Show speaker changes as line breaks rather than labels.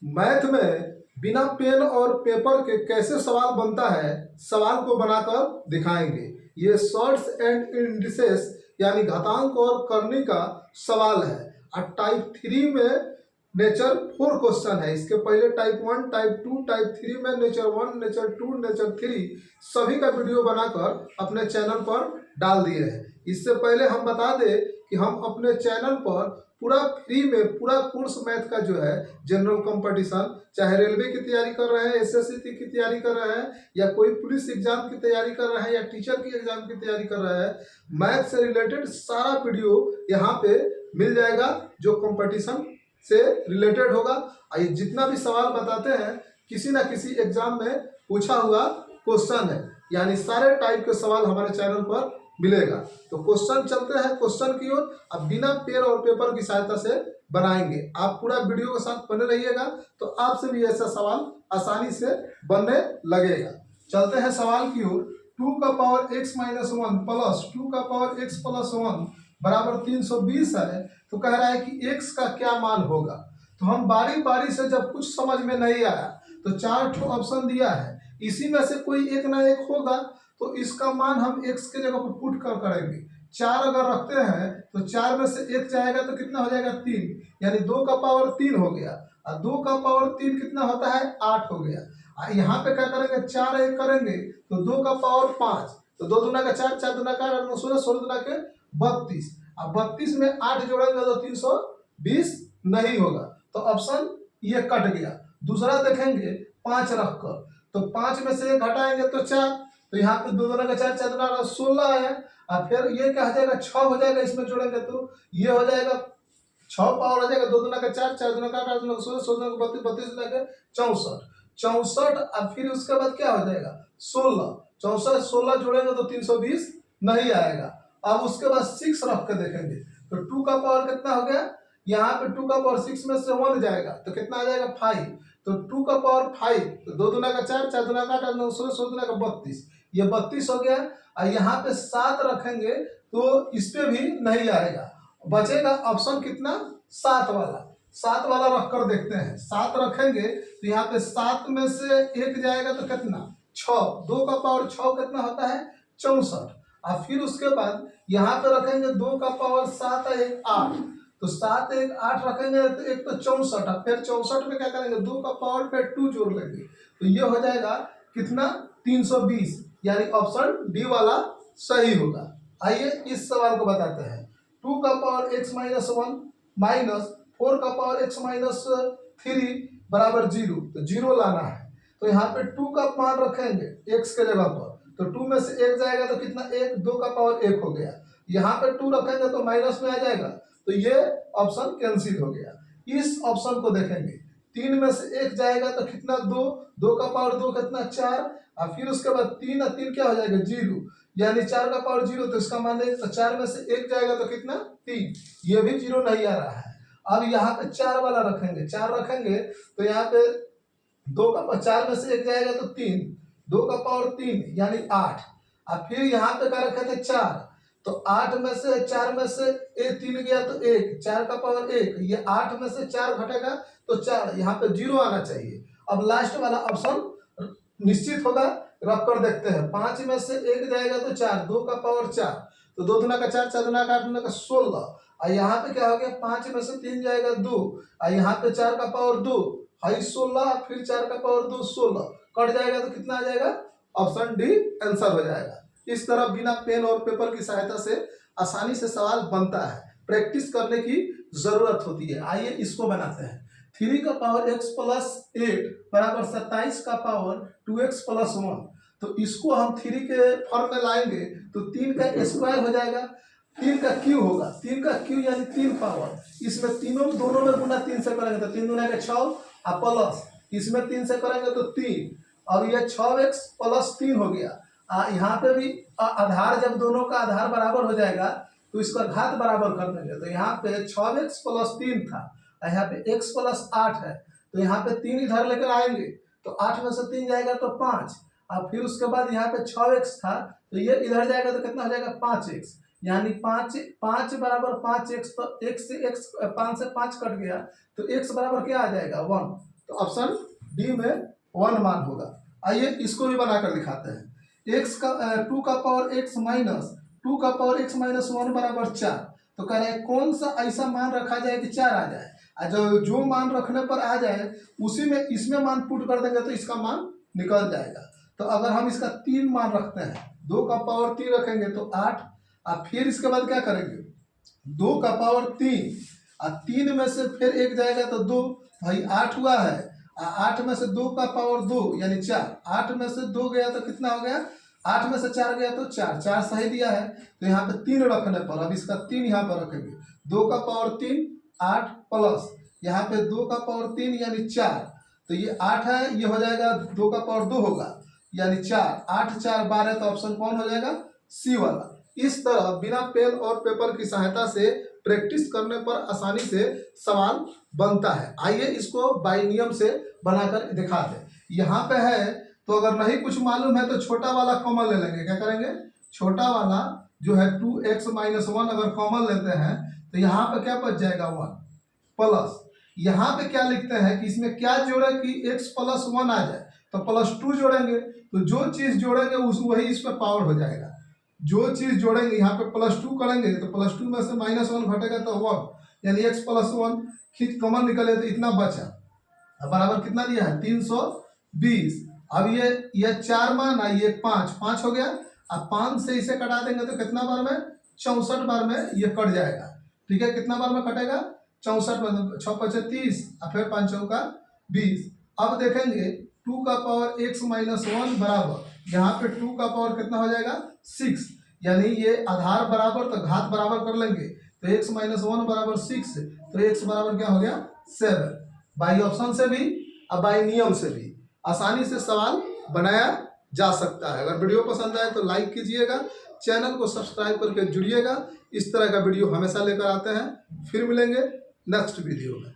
Math में बिना pen और पेपर के कैसे सवाल बनता है, सवाल को बनाकर दिखाएंगे। ये शॉर्ट्स एंड इंडिसेस यानी घातांक और करनी का सवाल है। और टाइप 3 में नेचर 4 क्वेश्चन है। इसके पहले टाइप 1, टाइप 2, टाइप 3 में नेचर 1, नेचर 2, नेचर 3 सभी का वीडियो बनाकर अपने चैनल पर डाल दिए हैं। इससे पहले हम बता दें कि हम अपने चैनल पर पूरा फ्री में पूरा कोर्स मैथ का जो है जनरल कंपटीशन, चाहे रेलवे की तैयारी कर रहे हैं, एसएससी की तैयारी कर रहे हैं, या कोई पुलिस एग्जाम की तैयारी कर रहे हैं, या टीचर की एग्जाम की तैयारी कर रहे हैं, मैथ से रिलेटेड सारा वीडियो यहाँ पे मिल जाएगा जो कंपटीशन से रिलेटेड होगा। और ये जितना भी सवाल बताते हैं किसी ना किसी एग्जाम में पूछा हुआ क्वेश्चन है, यानी सारे टाइप के सवाल हमारे चैनल पर मिलेगा। तो क्वेश्चन चलते हैं क्वेश्चन की ओर। अब बिना पेन और पेपर की सहायता से बनाएंगे। आप पूरा वीडियो के साथ बने रहिएगा तो आपसे भी ऐसा सवाल आसानी से बनने लगेगा। चलते हैं सवाल की ओर। 2 का पावर x माइनस 1 प्लस 2 का पावर x प्लस 1 बराबर 320 है। तो कह रहा है कि x का क्या मान होगा। तो हम बारी बारी से, जब कुछ समझ में नहीं आया तो 4 ठो ऑप्शन दिया है, इसी में से कोई एक ना एक होगा। तो इसका मान हम x के जगह पर पुट कर करेंगे। 4 अगर रखते हैं तो 4 में से 1 जाएगा तो कितना हो जाएगा 3, यानी 2 का पावर 3 हो गया। और 2 का पावर 3 कितना होता है 8 हो गया। यहाँ पे क्या करेंगे 4 1 करेंगे तो 2 का पावर 5, तो 2 दूना का 4, 4 दूना का 8, 16, 16 दूना के 32। अब 32 में 8 जोड़ेंगे तो 320 नहीं होगा, तो ऑप्शन ये कट गया। दूसरा देखेंगे 5 रखकर, तो 5 में से 1 घटाएंगे तो 4, तो यहाँ पे 2 दूना का 4, 4 दूना का 16 आया। और फिर ये क्या हो जाएगा 6 हो जाएगा, इसमें जोड़ेंगे तो ये हो जाएगा 6 पावर हो जाएगा 2 दूना का 4, 4 दूना का 8, 8 दूना का 16, 16 दूना का 32, 32 दूना का 64, 64। अब फिर उसके बाद क्या हो जाएगा 16, 64 16 जोड़ेंगे तो 320 नहीं आएगा। अब उसके बाद 6 रख के देखेंगे तो 2 का पावर कितना हो गया, यहाँ पे 2 का पावर 6 में से 1 जाएगा तो कितना आ जाएगा 5, तो 2 का पावर 5, तो 2 दूना का 4, 4 दूना का 8, 8 दूना का 16, 16 दूना का 32, ये 32 हो गया। और यहाँ पे 7 रखेंगे तो इस पे भी नहीं आएगा, बचेगा ऑप्शन कितना 7 वाला। 7 वाला रख कर देखते हैं। 7 रखेंगे तो यहाँ पे 7 में से 1 जाएगा तो कितना 6, 2 का पावर 6 कितना होता है 64। और फिर उसके बाद यहाँ पे रखेंगे 2 का पावर 7 है 8, तो 7 1 8 रखेंगे तो एक तो 64, और फिर 64 में क्या करेंगे 2 का पावर पे 2 जोड़ लेंगे तो ये हो जाएगा कितना 320, यानी ऑप्शन डी वाला सही होगा। आइए इस सवाल को बताते हैं। 2 का पावर x माइनस 1 माइनस 4 का पावर x माइनस 3 बराबर 0, तो 0 लाना है। तो यहाँ पे 2 का मान रखेंगे x के जगह पर, तो 2 में से 1 जाएगा तो कितना 1, 2 का पावर 1 हो गया। यहाँ पे 2 रखेंगे तो माइनस में आ जाएगा, तो ये ऑप्शन कैंसिल हो गया। इस ऑप्शन को देखेंगे 3 में से 1 जाएगा तो कितना 2, 2 का पावर 2 कितना 4, और फिर उसके बाद 3 और 3 क्या हो जाएगा 0, यानी 4 का पावर 0, तो इसका मान तो 4 में से 1 जाएगा तो कितना 3, ये भी 0 नहीं आ रहा है। अब यहाँ पे 4 वाला रखेंगे, 4 रखेंगे तो यहाँ पे 2 का 4 में से 1 जाएगा तो 3, 2 का पावर 3 यानी 8, और फिर यहाँ पे क्या रखे थे 4, तो 8 में से 4 में से 3 गया तो 1, 4 का पावर 1, ये 8 में से 4 घटेगा तो 4, यहाँ पे 0 आना चाहिए। अब लास्ट वाला ऑप्शन निश्चित होगा, रख कर देखते हैं। 5 में से 1 जाएगा तो 4, 2 का पावर 4, तो 2 दूना का 4, 4 दूना का 8 दूना का 16, और यहाँ पे क्या हो गया 5 में से 3 जाएगा 2, और यहाँ पे 4 का पावर 2 है 16, फिर 4 का पावर 2 16, कट जाएगा तो कितना आ जाएगा ऑप्शन डी आंसर हो जाएगा। इस तरह बिना पेन और पेपर की सहायता से आसानी से सवाल बनता है, प्रैक्टिस करने की जरूरत होती है। आइए इसको बनाते हैं। 3 का पावर x प्लस 8 बराबर 27 का पावर 2x प्लस 1, तो इसको हम 3 के फॉर्म में लाएंगे तो 3 का स्क्वायर हो जाएगा, 3 का क्यू होगा, 3 का क्यू यानी 3 पावर, इसमें तीनों दोनों में गुना 3 से करेंगे तो 3 दूना का 6, और प्लस इसमें 3 से करेंगे तो 3, और ये 6x प्लस 3 हो गया। यहाँ पे भी आधार, जब दोनों का आधार बराबर हो जाएगा तो इसका घात बराबर कर देंगे, तो यहाँ पे 6x प्लस 3 था, यहाँ पे x प्लस 8 है, तो यहाँ पे 3 इधर लेकर आएंगे तो 8 में से 3 जाएगा तो 5, और फिर उसके बाद यहाँ पे 6x था तो ये इधर जाएगा तो कितना हो जाएगा 5x, यानी 5 बराबर 5x, तो x से x 5 से 5 कट गया तो x बराबर क्या आ जाएगा 1, तो ऑप्शन डी में 1 मान होगा। आइए इसको भी बनाकर दिखाते हैं। x का 2 का पावर x माइनस 2 का पावर x माइनस 1 बराबर 4। तो कह रहे हैं कौन सा ऐसा मान रखा जाए कि 4 आ जाए, और जो मान रखने पर आ जाए उसी में इसमें मान पुट कर देंगे तो इसका मान निकल जाएगा। तो अगर हम इसका 3 मान रखते हैं, 2 का पावर 3 रखेंगे तो 8, और फिर इसके बाद क्या करेंगे, 2 का पावर 3 और 3 में से फिर 1 जाएगा तो 2, भाई 8 हुआ है। 8 में से 2 का पावर 2 यानी 4, 8 में से 2 गया तो कितना हो गया, 8 में से 4 गया तो 4, 4 सही दिया है। तो यहाँ पे 3 रखने पर अब इसका 3 यहाँ पर रखेंगे, 2 का पावर 3 8 प्लस यहाँ पे 2 का पावर 3 यानी 4, तो ये 8 है, ये हो जाएगा 2 का पावर 2 होगा यानी 4, 8 4 12, तो ऑप्शन कौन हो जाएगा, सी वाला। इस तरह बिना पेन और पेपर की सहायता से प्रैक्टिस करने पर आसानी से सवाल बनता है। आइए इसको बाई नियम से बनाकर दिखा दें। यहाँ पे है तो अगर नहीं कुछ मालूम है तो छोटा वाला कॉमन ले लेंगे। क्या करेंगे, छोटा वाला जो है 2x माइनस 1 अगर कॉमन लेते हैं तो यहाँ पे क्या बच जाएगा 1 प्लस, यहाँ पे क्या लिखते हैं कि इसमें क्या जोड़े कि x प्लस 1 आ जाए, तो प्लस 2 जोड़ेंगे। तो जो चीज जोड़ेंगे उस वही इस पर पावर हो जाएगा। जो चीज जोड़ेंगे यहाँ पे प्लस 2 करेंगे तो प्लस 2 में से माइनस 1 घटेगा तो 1 यानी x प्लस 1 खींच कॉमन निकले तो इतना बचा। अब बराबर कितना दिया है 320। अब ये 4 मान आई, ये 5 हो गया। अब 5 से इसे कटा देंगे तो कितना बार में 64 बार में ये कट जाएगा। ठीक है, कितना बार में कटेगा 64 बार, 6 5 30 और फिर 5 चौका 20। अब देखेंगे 2 का पावर x माइनस 1 बराबर, यहाँ पे 2 का पावर कितना हो जाएगा 6, यानी ये आधार बराबर तो घात बराबर कर लेंगे तो x माइनस 1 बराबर 6, तो x बराबर क्या हो गया 7। बाई ऑप्शन से भी और बाई नियम से भी आसानी से सवाल बनाया जा सकता है। अगर वीडियो पसंद आए तो लाइक कीजिएगा, चैनल को सब्सक्राइब करके जुड़िएगा। इस तरह का वीडियो हमेशा लेकर आते हैं। फिर मिलेंगे नेक्स्ट वीडियो में।